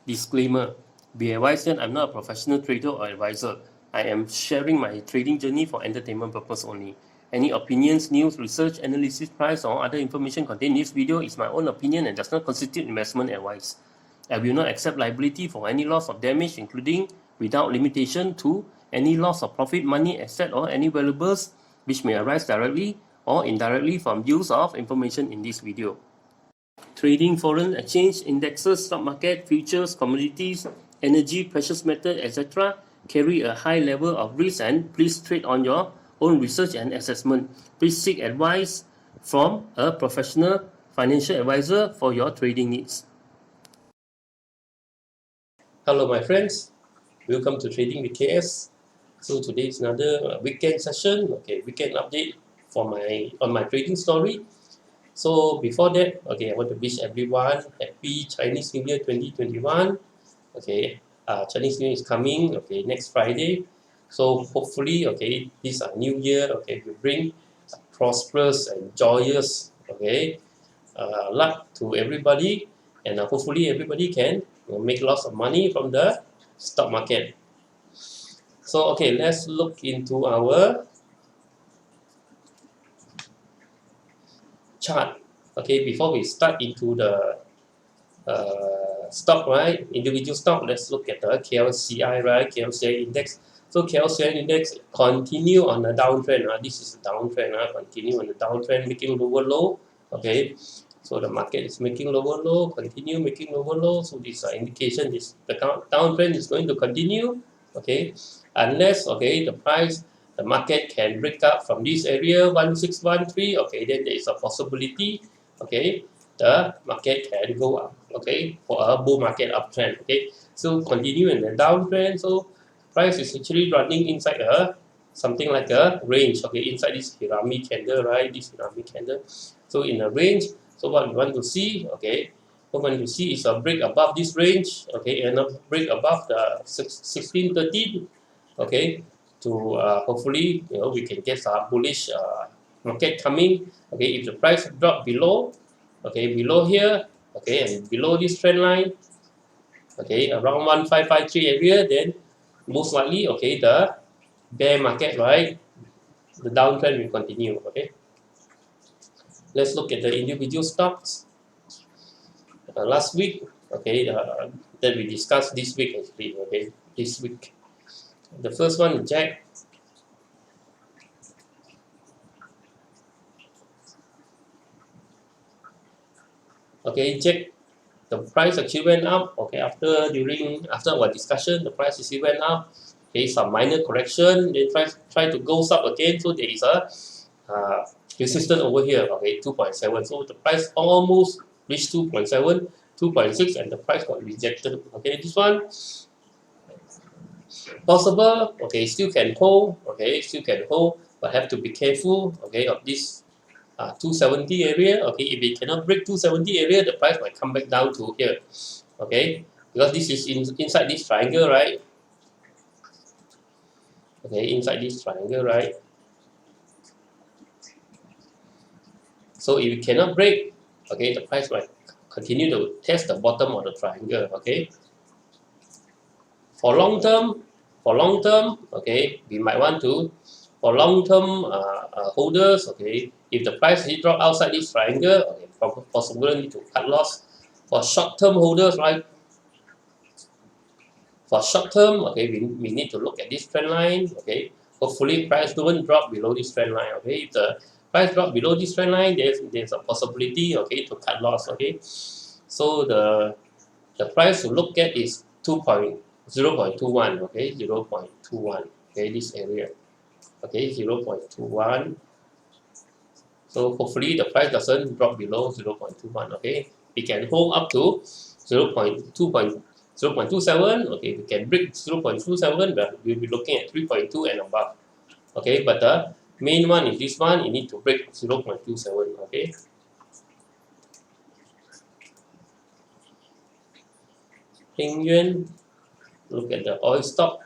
Disclaimer: be advised that I'm not a professional trader or advisor. I am sharing my trading journey for entertainment purpose only. Any opinions, news, research, analysis, price, or other information contained in this video is my own opinion and does not constitute investment advice. I will not accept liability for any loss or damage, including, without limitation to, any loss of profit, money, asset, or any valuables which may arise directly or indirectly from use of information in this video. Trading foreign exchange, indexes, stock market, futures, commodities, energy, precious metal, etc. carry a high level of risk, and please trade on your own research and assessment. Please seek advice from a professional financial advisor for your trading needs. Hello my friends, welcome to Trading with KS. So today is another weekend session, weekend update on my trading story. So before that, I want to wish everyone happy Chinese New Year 2021. Chinese New Year is coming, next Friday. So hopefully, this new year, will bring prosperous and joyous, luck to everybody, and hopefully everybody can make lots of money from the stock market. So let's look into our chart. Before we start into the stock, right, individual stock, let's look at the KLCI, right, KLCI index. So KLCI index continue on a downtrend. This is a downtrend. Continue on the downtrend, making lower low. So the market is making lower low, continue making lower low. So this indication is the downtrend is going to continue. Unless the market can break up from this area 1613. Then there is a possibility. The market can go up, for a bull market uptrend. So continue in the downtrend. So price is actually running inside something like a range. Inside this pyramid candle, right? This pyramid candle. So in a range. So what we want to see, what we want to see is a break above this range, and a break above the 1613, to hopefully we can get a bullish market coming. If the price drop below. Below here, and below this trend line, around 1553 area, then most likely, the bear market, right, the downtrend will continue. Let's look at the individual stocks. Last week, that we discussed this week actually. This week, the first one is JHM. JHM, the price actually went up. After our discussion, the price actually went up. Some minor correction, then try to go up again. So there is a resistance over here. 2.7. So the price almost reached 2.7, 2.6, and the price got rejected. This one possible. Still can hold. Still can hold, but have to be careful. Of this 270 area. If it cannot break 270 area, the price might come back down to here. Because this is inside this triangle, right? Inside this triangle, right? So if it cannot break, the price might continue to test the bottom of the triangle. For long term, we might want to, for long term holders, if the price drop outside this triangle, possibly need to cut loss. For short term holders, right? For short term, we need to look at this trend line. Hopefully price don't drop below this trend line. If the price drop below this trend line, there's a possibility, to cut loss. So the price to look at is 0.21. 0.21. This area. 0.21. So hopefully the price doesn't drop below 0.21. We can hold up to 0.27. We can break 0.27, but we'll be looking at 3.2 and above. But the main one is this one. You need to break 0.27. HENYUAN. Look at the oil stock.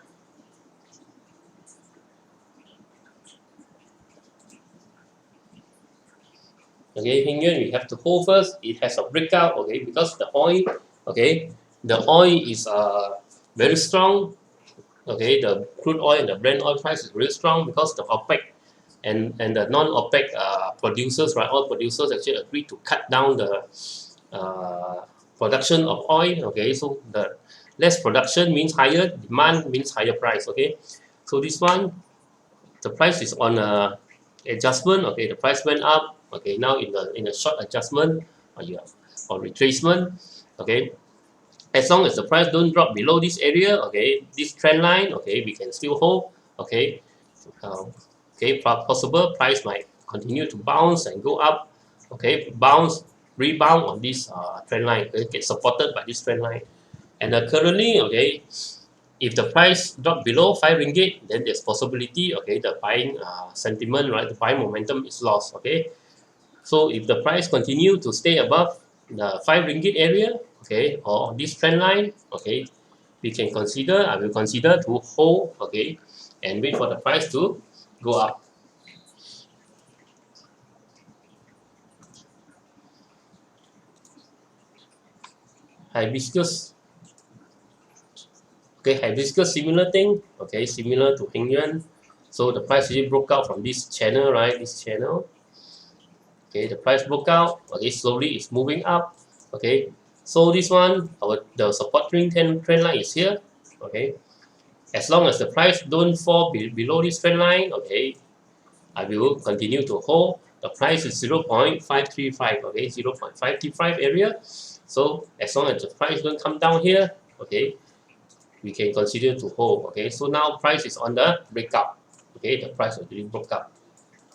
HENYUAN, we have to hold first. It has a breakout. Because the oil, the oil is very strong. Okay, the crude oil and the Brent oil price is very strong because the OPEC and the non-OPEC producers, right? Oil producers actually agreed to cut down the production of oil. Okay, so the less production means higher demand, means higher price. Okay, so this one, the price is on a adjustment. Okay, the price went up. Okay, now in a short adjustment or retracement. Okay, as long as the price don't drop below this area, okay, this trend line, okay, we can still hold. Okay, uh, okay, possible price might continue to bounce and go up. Okay, bounce, rebound on this trend line. Okay, get supported by this trend line. And currently, okay, if the price drop below 5 ringgit, then there's possibility, okay, the buying sentiment, right, the buying momentum is lost. Okay, so if the price continue to stay above the 5 ringgit area, okay, or this trend line, okay, we can consider, I will consider to hold, okay, and wait for the price to go up. Hibiscus, okay, hibiscus similar thing, okay, similar to HENYUAN. So the price really broke out from this channel, right, this channel. Okay, the price broke out, okay, slowly it's moving up. Okay, so this one, the support trend line is here. Okay, as long as the price don't fall below this trend line, okay, I will continue to hold. The price is 0.535, okay, 0.535 area. So as long as the price don't come down here, okay, we can consider to hold. Okay, so now price is on the breakout. Okay, the price already broke up.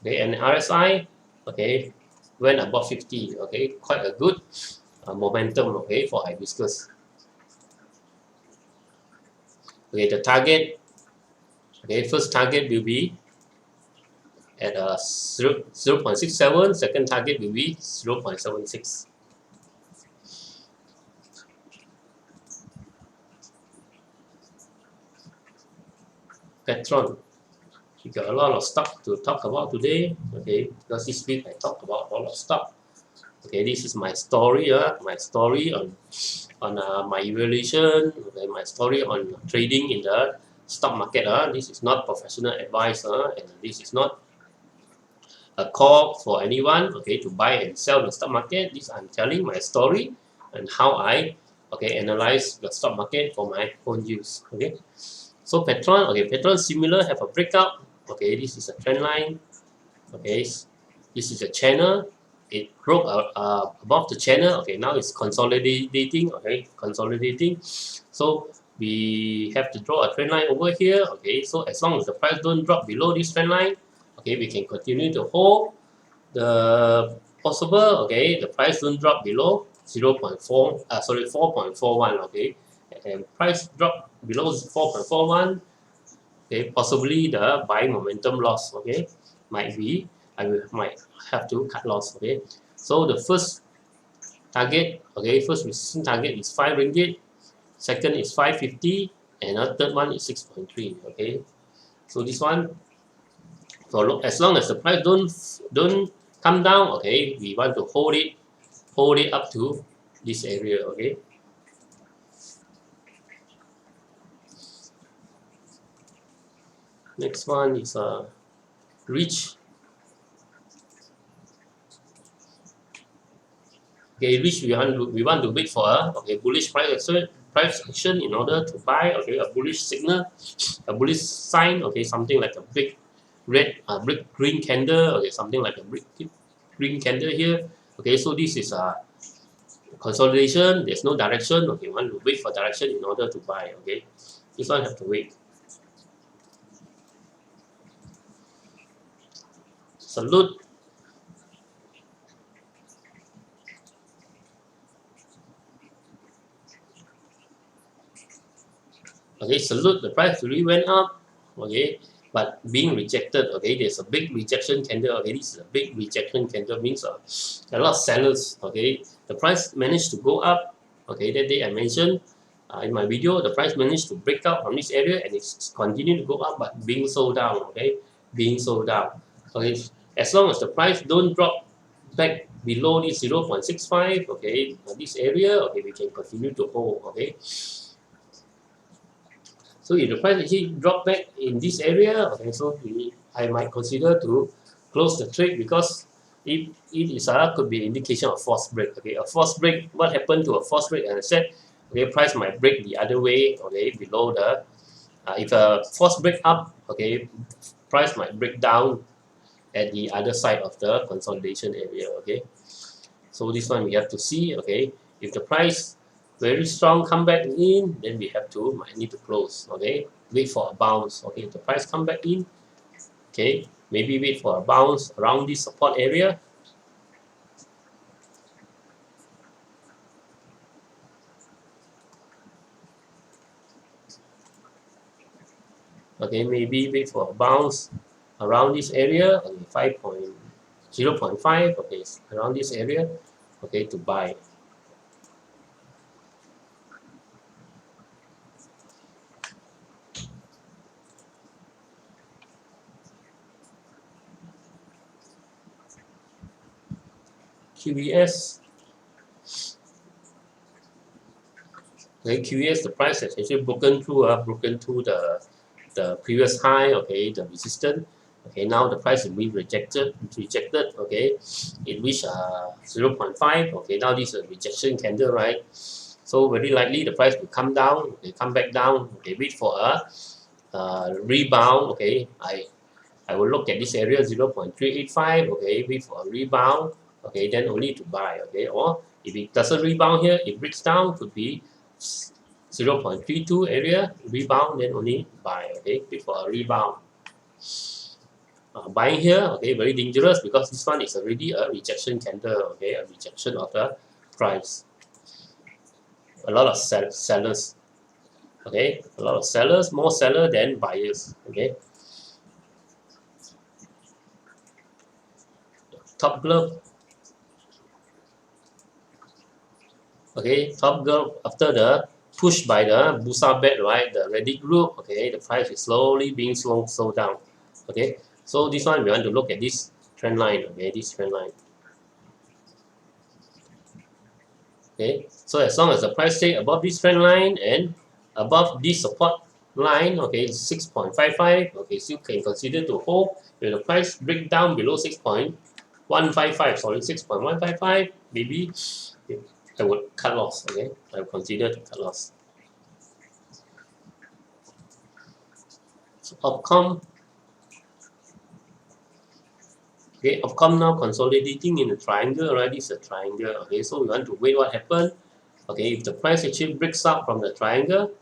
Okay, and RSI, okay, went above 50. Okay, quite a good momentum. Okay, for hibiscus. Okay, the target. Okay, first target will be at 0.67, second target will be 0.76. PETRONM. We got a lot of stock to talk about today. Okay, because this week I talked about a lot of stock. Okay, this is my story. My story on my evaluation. Okay, my story on trading in the stock market. This is not professional advice. And this is not a call for anyone, okay, to buy and sell the stock market. This I'm telling my story and how I, okay, analyze the stock market for my own use. Okay, so PETRONM, okay, PETRONM similar, have a breakout. Okay, this is a trend line. Okay, this is a channel. It broke above the channel. Okay, now it's consolidating. Okay, consolidating. So we have to draw a trend line over here. Okay, so as long as the price don't drop below this trend line, okay, we can continue to hold. The possible, okay, the price don't drop below 4.41. Okay, and price drop below 4.41. Okay, possibly the buying momentum loss. Okay, might be. Might have to cut loss. Okay, so the first target, okay, first resistance target is 5 ringgit, second is 550, and the third one is 6.3. Okay, so this one, for as long as the price don't come down, okay, we want to hold it up to this area. Okay, next one is reach. Okay, which we want to wait for okay, bullish price action in order to buy. Okay, a bullish signal, a bullish sign. Okay, something like a big red, big green candle. Okay, something like a big green candle here. Okay, so this is a consolidation. There's no direction. Okay, want to wait for direction in order to buy. Okay, this one have to wait. Salute. Okay, salute, the price really went up. Okay, but being rejected. Okay, there's a big rejection candle. Okay, this is a big rejection candle, means a lot of sellers. Okay, the price managed to go up. Okay, that day I mentioned in my video, the price managed to break out from this area and it's continuing to go up, but being sold down. Okay, being sold down. Okay, as long as the price don't drop back below this 0.65, okay, this area, okay, we can continue to hold, okay. So if the price actually drop back in this area, okay, so I might consider to close the trade, because if it is could be indication of force break. Okay, a force break. What happened to a force break? As I said, okay, price might break the other way. Okay, below the if a force break up, okay, price might break down at the other side of the consolidation area. Okay, so this one we have to see. Okay, if the price very strong come back in, then we have to might need to close. Okay, wait for a bounce. Okay, if the price come back in, okay, maybe wait for a bounce around this support area. Okay, maybe wait for a bounce around this area. Okay, 0.5. Okay, around this area. Okay, to buy. QES. Okay, QES, the price has actually broken through the previous high. Okay, the resistance. Okay, now the price is being rejected. Okay, it reached 0.5. Okay, now this is a rejection candle, right? So very likely the price will come down. Okay, come back down. Okay, wait for a rebound. Okay, I will look at this area 0.385. Okay, wait for a rebound. Okay, then only to buy. Okay, or if it doesn't rebound here, it breaks down, could be 0.32 area rebound, then only buy. Okay, wait for a rebound. Buying here, okay, very dangerous, because this one is already a rejection candle. Okay, a rejection of the price. A lot of sellers. Okay, a lot of sellers, more seller than buyers. Okay. TOPGLOVE. Okay, TOPGLOVE, after the push by the Busa bet, right, the Reddit group, okay, the price is slowly being slowed down. Okay, so this one we want to look at this trend line. Okay, this trend line. Okay, so as long as the price stay above this trend line and above this support line, okay, 6.55, okay, still can consider to hold. When the price break down below 6.155, sorry, 6.155, maybe I would cut loss. Okay, I would consider to cut loss. So OPCOM, okay, OPCOM now consolidating in a triangle, right? This is a triangle. Okay, so we want to wait what happened. Okay, if the price actually breaks up from the triangle,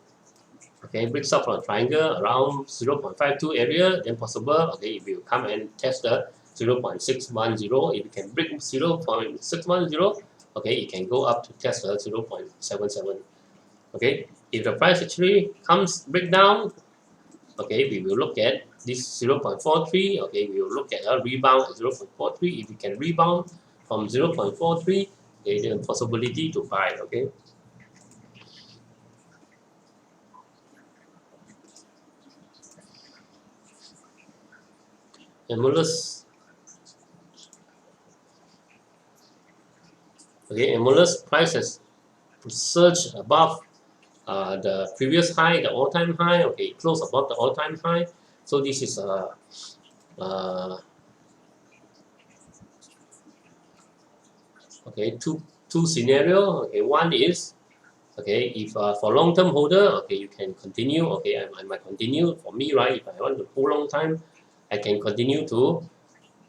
okay, breaks up from the triangle around 0.52 area, then possible, okay, if you come and test the 0.610, if you can break 0.610, okay, it can go up to test the 0.77. Okay, if the price actually break down, okay, we will look at this 0.43. Okay, we will look at a rebound at 0.43. If we can rebound from 0.43, okay, then possibility to buy. Okay. AEMULUS. Okay, AEMULUS price has surged above the previous high, the all-time high. Okay, close above the all-time high. So this is okay, two scenario. Okay, one is, okay, if for long-term holder, okay, you can continue. Okay, I might continue. For me, right, if I want to hold long time, I can continue to,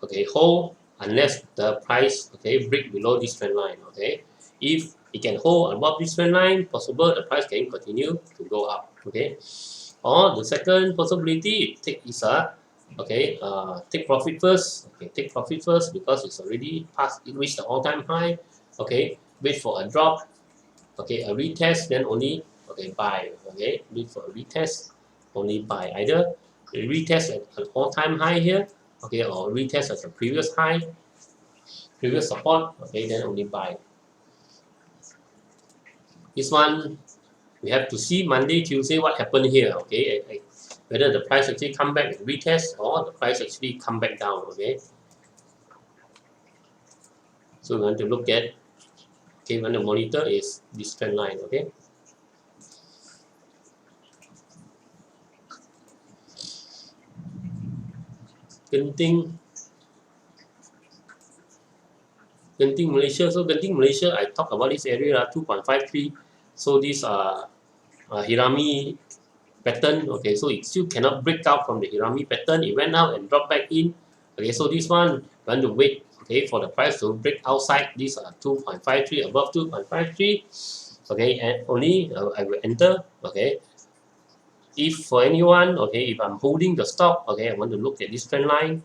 okay, hold unless the price, okay, break below this trend line. Okay, if it can hold above this trend line, possible the price can continue to go up. Okay, or the second possibility is okay, take profit first. Okay, take profit first, because it's already past, it reached the all-time high. Okay, wait for a drop. Okay, a retest, then only, okay, buy. Okay, wait for a retest, only buy. Either a retest at an all-time high here, okay, or retest at the previous high, previous support, okay, then only buy. This one we have to see Monday, Tuesday what happened here. Okay, whether the price actually come back and retest, or the price actually come back down. Okay. So we want to look at, okay, we want to monitor is this trend line, okay. Genting Malaysia. So Genting Malaysia, I talk about this area 2.53. So this Hirami pattern, okay, so it still cannot break out from the Hirami pattern. It went out and dropped back in. Okay, so this one we want to wait, okay, for the price to break outside this 2.53, above 2.53. Okay, and only I will enter. Okay, if for anyone, okay, if I'm holding the stock, okay, I want to look at this trend line.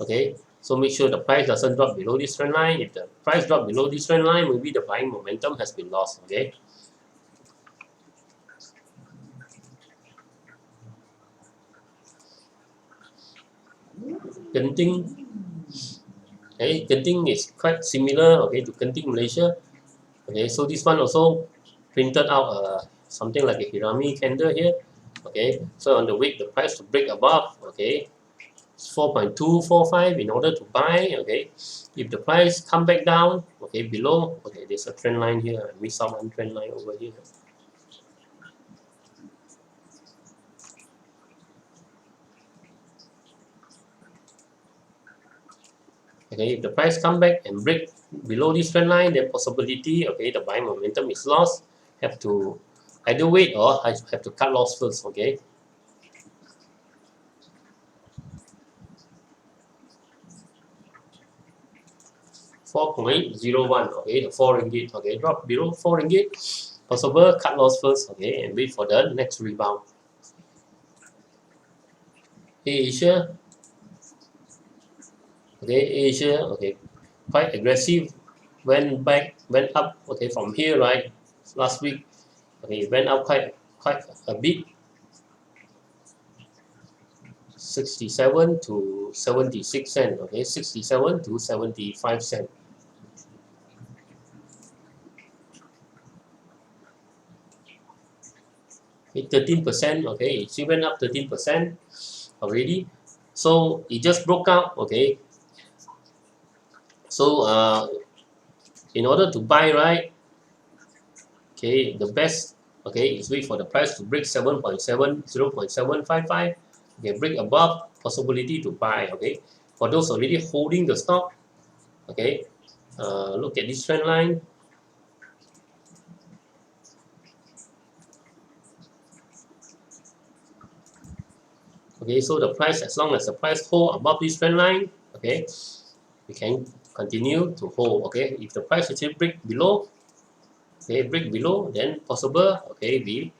Okay, so make sure the price doesn't drop below this trend line. If the price drop below this trend line, maybe the buying momentum has been lost. Okay. Genting, okay, Genting is quite similar, okay, to Genting Malaysia. Okay, so this one also printed out something like a Hirami candle here. Okay, so on the week the price to break above, okay, 4.245 in order to buy. Okay, if the price come back down, okay, below, okay, there's a trend line here. I miss out one trend line over here. Okay, if the price come back and break below this trend line, then possibility, okay, the buying momentum is lost. Have to either wait or I have to cut loss first. Okay. $4.01, okay, the 4 ringgit, okay, drop below 4 ringgit, possible cut loss first, okay, and wait for the next rebound. Asia, okay, Asia, okay, quite aggressive, went up, okay, from here, right, last week, okay, went up quite a bit, 67 to 76 cent, okay, 67 to 75 cent. Okay, 13%, okay, it went up 13% already. So it just broke out, okay. So in order to buy, right, okay, the best, okay, is wait for the price to break 0.755, okay, break above, possibility to buy, okay. For those already holding the stock, okay, look at this trend line. Okay, so the price, as long as the price hold above this trend line, okay, we can continue to hold. Okay, if the price actually break below, okay, break below, then possible, okay, we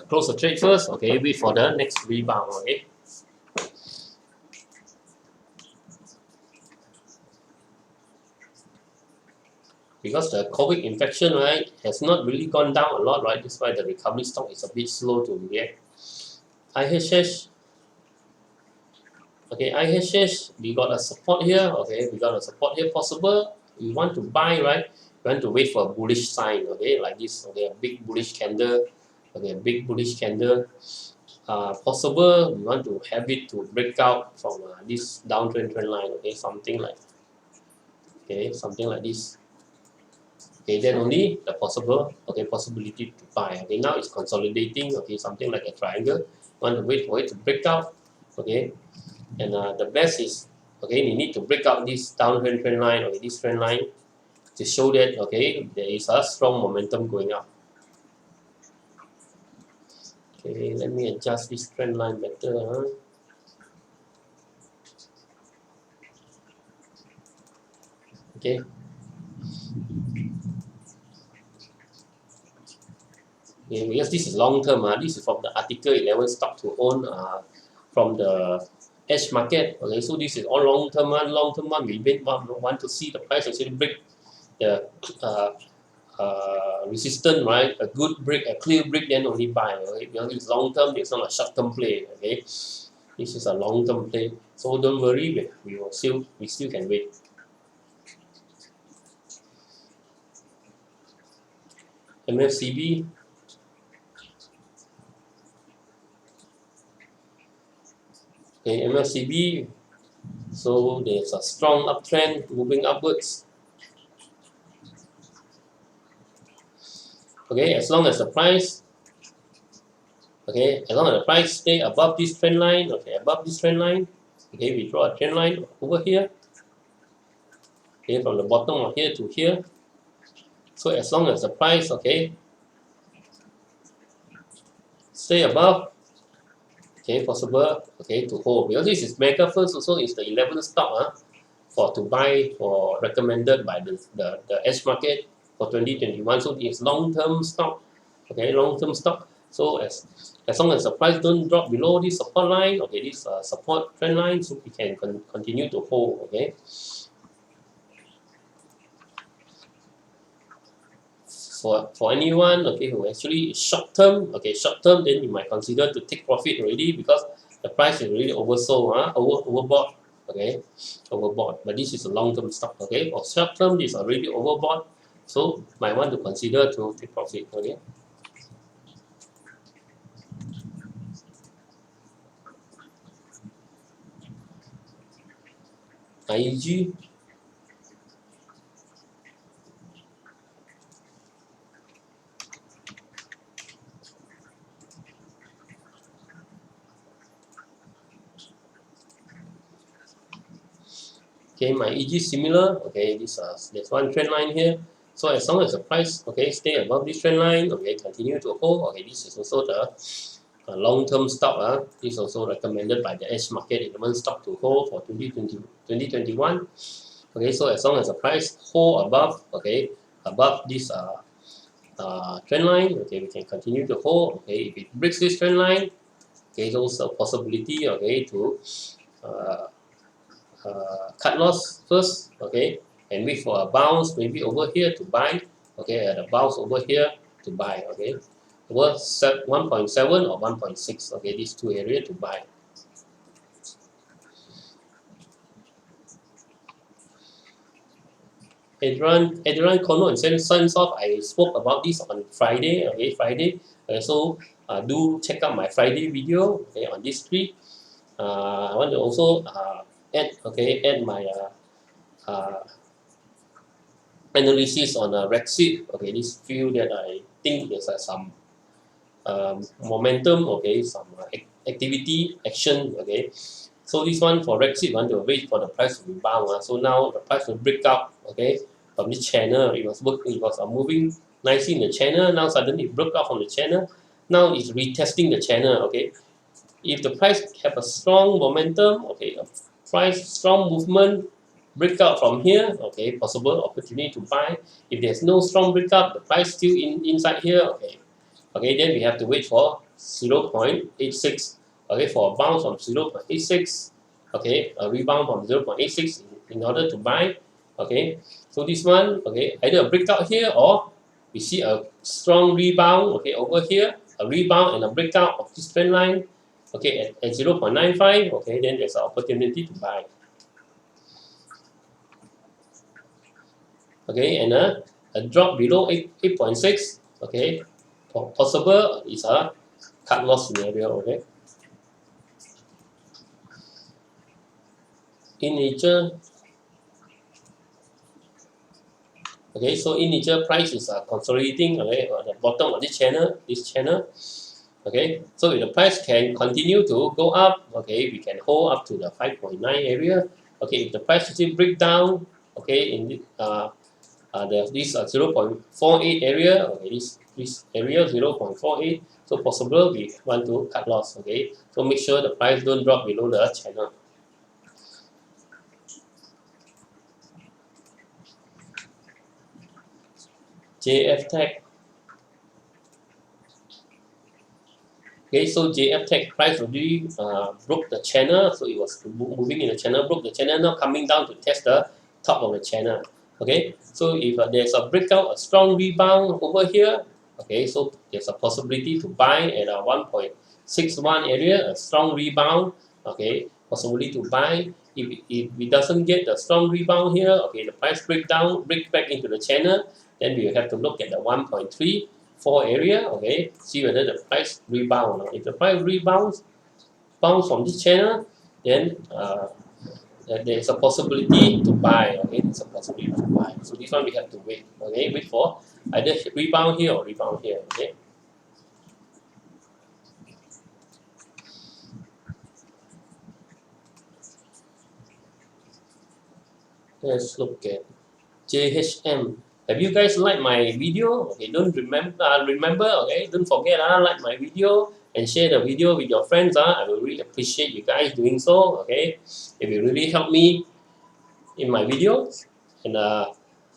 close the trade first, okay, wait for the next rebound. Okay. Because the COVID infection, right, has not really gone down a lot, right? That's why the recovery stock is a bit slow to react. IHH, okay, IHH, we got a support here, okay, we got a support here, possible, we want to buy, right, we want to wait for a bullish sign, okay, like this, okay, a big bullish candle, okay, a big bullish candle, possible, we want to have it to break out from this downtrend trend line, okay, something like this. Okay, then only the possibility to buy. Okay, now it's consolidating. Okay, something like a triangle. Want to wait for it to break out. Okay, and the best is, okay, you need to break out this downtrend trend line or this trend line to show that, okay, there is a strong momentum going up. Okay, let me adjust this trend line better. Okay. Okay, because this is long term. This is from the article 11 stock to own from the edge market. Okay, so this is all long term one. Long term one, we want to see the price actually break the resistance, right? A good break, a clear break, then only buy. Okay, because it's long term, it's not a short term play. Okay, this is a long term play. So don't worry, we still can wait. MFCB. Okay, MFCB. So there's a strong uptrend moving upwards. Okay, as long as the price, okay, as long as the price stay above this trend line, okay, above this trend line, okay, we draw a trend line over here, okay, from the bottom of here to here. So as long as the price, okay, stay above, okay, possible, okay, to hold. Because this is mega first, also is the 11th stock for to buy, for recommended by the edge market for 2021. So it's long-term stock, okay, long-term stock. So as long as the price don't drop below this support line, okay, this support trend line, so we can continue to hold, okay. For anyone, okay, who actually is short term, okay, short term, then you might consider to take profit already because the price is really oversold, overbought, okay, overbought. But this is a long term stock, okay. For short term, this is already overbought, so might want to consider to take profit, okay. IEG. Okay, my EG similar, okay, there's one trend line here. So as long as the price, okay, stay above this trend line, okay, continue to hold, okay, this is also the long-term stock, this is also recommended by the edge market element stock to hold for 2021. Okay, so as long as the price hold above, okay, above this trend line, okay, we can continue to hold. Okay, if it breaks this trend line, okay, there's also a possibility, okay, to cut loss first, okay, and wait for a bounce maybe over here to buy, okay, at a bounce over here to buy, okay, over 1.7 or 1.6, okay, these two areas to buy. Adrian Kono and Sunsoft, I spoke about this on Friday, okay, Friday. So do check out my Friday video, okay, on this three. I want to also add my analysis on REXIT. Okay, this field that I think there's some momentum, okay, some activity, action, okay. So this one for REXIT, want to wait for the price to rebound. So now the price will break out, okay, from this channel. It was moving nicely in the channel. Now suddenly it broke out from the channel. Now it's retesting the channel, okay. If the price have a strong momentum, okay, a price strong movement, breakout from here, okay, possible opportunity to buy. If there's no strong breakout, the price still inside here, okay. Okay, then we have to wait for 0.86, okay, for a bounce from 0.86, okay, a rebound from 0.86 in order to buy, okay. So this one, okay, either a breakout here or we see a strong rebound, okay, over here, a rebound and a breakout of this trend line, okay, at 0.95, okay, then there's an opportunity to buy. Okay, and a drop below 8.6, okay, possible is a cut loss scenario, okay. In nature, okay, so in nature price is consolidating, okay, at the bottom of this channel, okay. So if the price can continue to go up, okay, we can hold up to the 5.9 area. Okay, if the price still break down, okay, in there's this 0.48 area, okay, this area 0.48, so possible we want to cut loss, okay. So make sure the price don't drop below the channel. JFTECH. Okay, so JFTECH price already broke the channel, so it was moving in the channel, broke the channel, now coming down to test the top of the channel. Okay, so if there's a breakout, a strong rebound over here, okay, so there's a possibility to buy at a 1.61 area, a strong rebound, okay, possibility to buy. If it doesn't get the strong rebound here, okay, the price break back into the channel, then we have to look at the 1.34 area, okay, see whether the price rebound. If the price bounce from this channel, then there's a possibility to buy. Okay, there's a possibility to buy. So this one we have to wait. Okay, wait for either rebound here or rebound here. Okay. Let's look at JHM. Have you guys liked my video? Okay, don't remember. Okay, don't forget. Like my video and share the video with your friends. I will really appreciate you guys doing so. Okay, it will really help me in my videos. And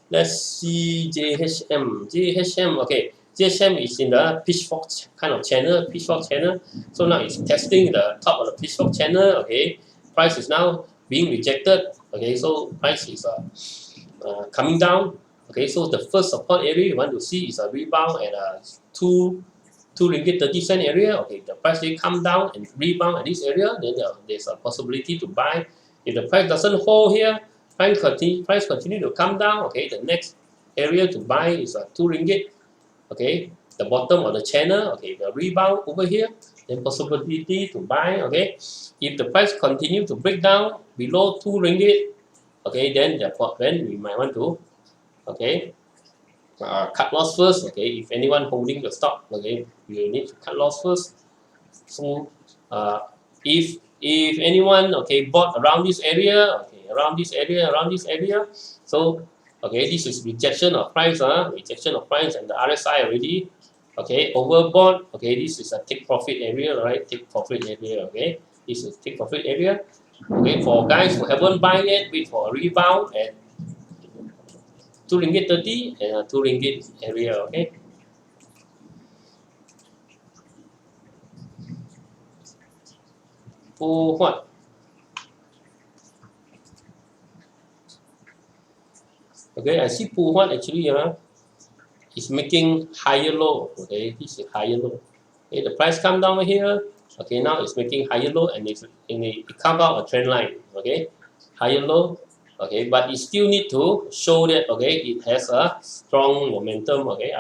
let's see JHM. JHM. Okay, JHM is in the pitchfork kind of channel. Pitchfork channel. So now it's testing the top of the pitchfork channel. Okay, price is now being rejected. Okay, so price is coming down. Okay, so the first support area you want to see is a rebound at two ringgit 30 cent area. Okay, the price will come down and rebound at this area, then there's a possibility to buy. If the price doesn't hold here, price continue to come down. Okay, the next area to buy is a 2 ringgit. Okay, the bottom of the channel. Okay, the rebound over here, then possibility to buy. Okay, if the price continue to break down below 2 ringgit, okay, then we might want to, okay, cut loss first. Okay, if anyone holding the stock, okay, you need to cut loss first. So if anyone, okay, bought around this area, okay, around this area, so okay, this is rejection of price, rejection of price, and the RSI already, okay, overbought. Okay, this is a take profit area, right? Take profit area. Okay, this is take profit area. Okay, for guys who haven't buy yet, wait for a rebound at 2 ringgit 30 and 2 ringgit area. Okay. POHUAT. Okay, I see POHUAT actually is making higher low. Okay, this is higher low. Okay, the price come down here. Okay, now it's making higher low and it come out a trend line. Okay, higher low. Okay, but it still need to show that, okay, it has a strong momentum. Okay,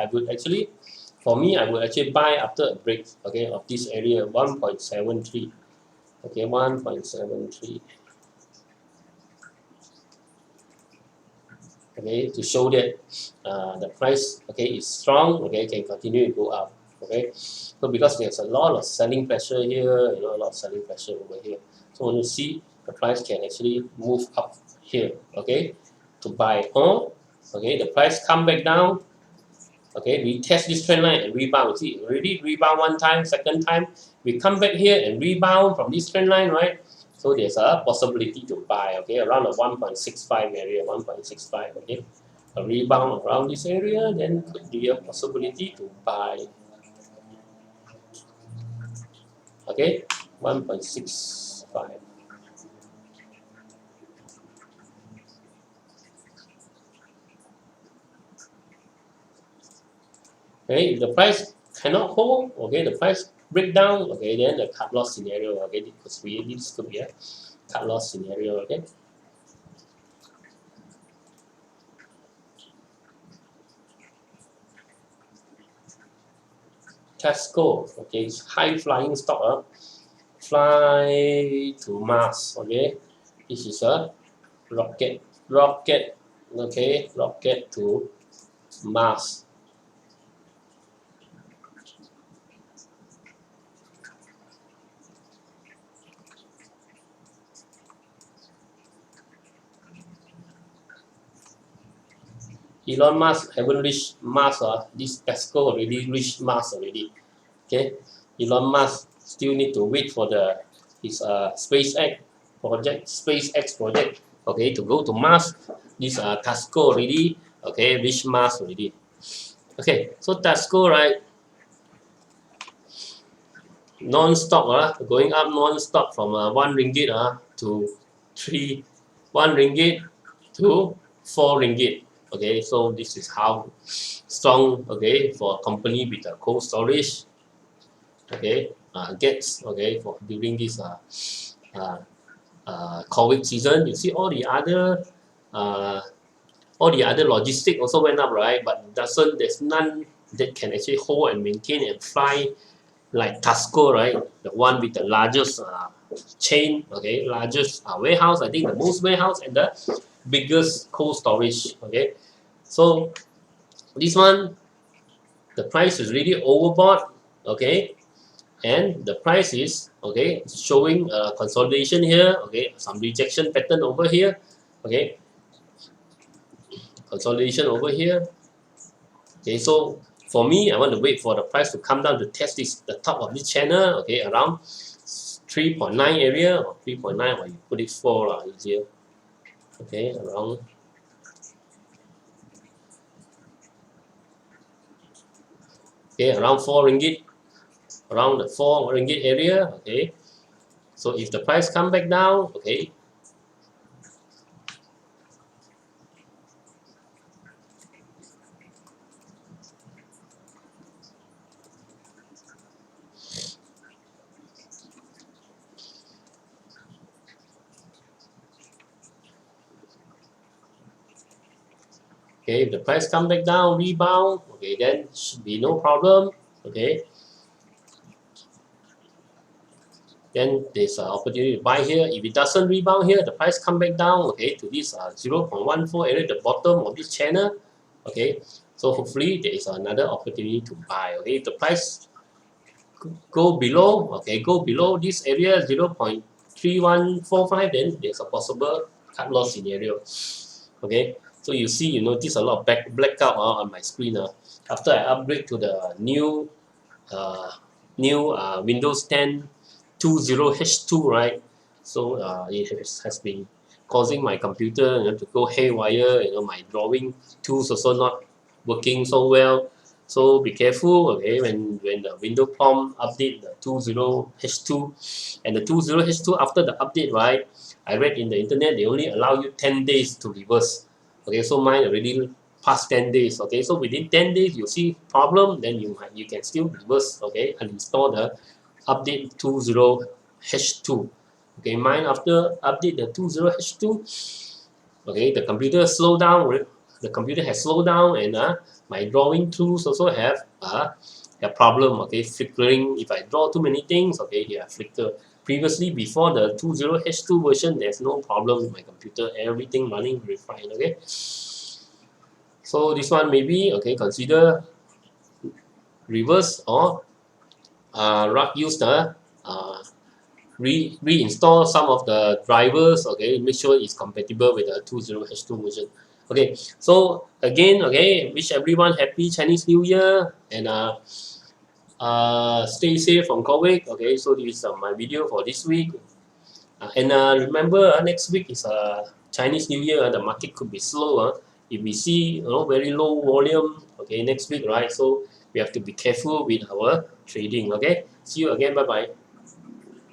for me, I would actually buy after a break, okay, of this area 1.73. Okay, 1.73. Okay, to show that the price, okay, is strong. Okay, can continue to go up. Okay, so because there's a lot of selling pressure here, a lot of selling pressure over here. So when you see the price can actually move up here, okay, to buy. Or okay, the price come back down. Okay, we test this trend line and rebound. See, already rebound one time, second time, we come back here and rebound from this trend line, right? So there's a possibility to buy. Okay, around the 1.65 area, 1.65. Okay, a rebound around this area, then could be a possibility to buy. Okay, 1.65. Okay, if the price cannot hold, okay, the price break down, okay, then the cut loss scenario, okay, this could be a cut loss scenario, okay. TASCO, okay, it's high flying stock, fly to Mars, okay. This is a rocket, okay, rocket to Mars. Elon Musk haven't reached Mars. This TASCO already reached Mars already. Okay, Elon Musk still need to wait for his SpaceX project. Okay, to go to Mars. This TASCO already, okay, reached Mars already. Okay, so TASCO, right, non-stop, going up non-stop from 1 ringgit to 1 ringgit to 4 ringgit. Okay, so this is how strong, okay, for a company with a cold storage, okay, gets, okay, for during this COVID season. You see all the other logistic also went up, right? But there's none that can actually hold and maintain and fly like TASCO, right? The one with the largest chain, okay, largest warehouse, I think the most warehouse and the biggest cold storage, okay. So this one, the price is really overbought, okay, and the price is, okay, showing consolidation here, okay, some rejection pattern over here, okay, consolidation over here, okay. So for me, I want to wait for the price to come down to test this, the top of this channel, okay, around 3.9 area or 3.9, or you put it 4 easier, okay, around, okay, around 4 ringgit, around the 4 ringgit area, okay. So if the price come back down, okay, okay, if the price come back down, rebound, okay, then should be no problem, okay. Then there's an opportunity to buy here. If it doesn't rebound here, the price come back down, okay, to this 0.14 area, the bottom of this channel, okay. So hopefully there is another opportunity to buy, okay. If the price go below, okay, go below this area 0.3145, then there's a possible cut loss scenario, okay. So you see, you notice a lot of blackout on my screen. After I upgrade to the new Windows 10 20H2, right? So it has been causing my computer, to go haywire. My drawing tools also not working so well. So be careful, okay, when the window prompt update the 20H2, and the 20H2 after the update, right? I read in the internet they only allow you 10 days to reverse. Okay, so mine already past 10 days. Okay, so within 10 days you see problem, then you can still reverse, okay, uninstall the update 20H2. Okay, mine after update the 20H2, okay, the computer slow down. The computer has slowed down, and my drawing tools also have a problem. Okay, flickering. If I draw too many things, okay, here flicker. Previously, before the 20H2 version, there's no problem with my computer. Everything running very fine. Okay. So this one maybe, okay, consider reverse or use the reinstall some of the drivers, okay, make sure it's compatible with the 20H2 version. Okay, so again, okay, wish everyone happy Chinese New Year, and stay safe from COVID. Okay, so this is my video for this week. And remember, next week is Chinese New Year. The market could be slow. If we see very low volume, okay, next week, right? So we have to be careful with our trading. Okay, see you again. Bye bye.